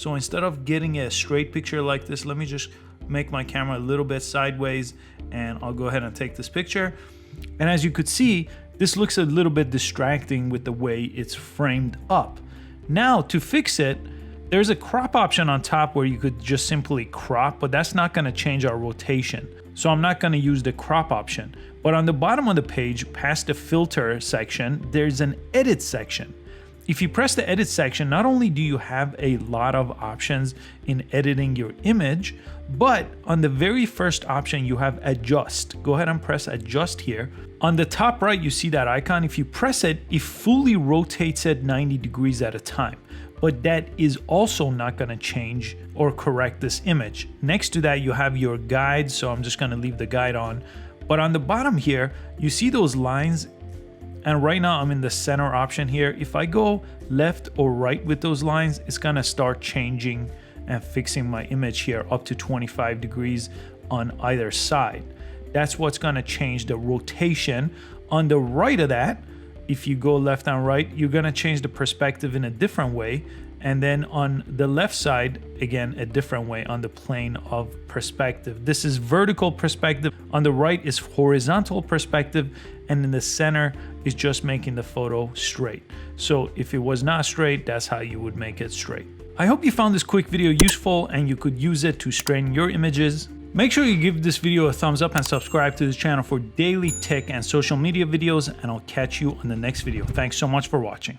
So instead of getting a straight picture like this, let me just make my camera a little bit sideways and I'll go ahead and take this picture. And as you could see, this looks a little bit distracting with the way it's framed up. Now to fix it, there's a crop option on top where you could just simply crop, but that's not gonna change our rotation. So I'm not gonna use the crop option. But on the bottom of the page, past the filter section, there's an edit section. If you press the edit section, not only do you have a lot of options in editing your image, but on the very first option, you have adjust. Go ahead and press adjust here. On the top right, you see that icon. If you press it, it fully rotates it 90 degrees at a time. But that is also not gonna change or correct this image. Next to that, you have your guide. So I'm just gonna leave the guide on. But on the bottom here, you see those lines. And right now I'm in the center option here. If I go left or right with those lines, it's gonna start changing and fixing my image here up to 25 degrees on either side. That's what's gonna change the rotation. On the right of that, if you go left and right, you're gonna change the perspective in a different way. And then on the left side, again, a different way on the plane of perspective. This is vertical perspective. On the right is horizontal perspective. And in the center is just making the photo straight. So if it was not straight, that's how you would make it straight. I hope you found this quick video useful and you could use it to straighten your images. Make sure you give this video a thumbs up and subscribe to this channel for daily tech and social media videos, and I'll catch you on the next video. Thanks so much for watching.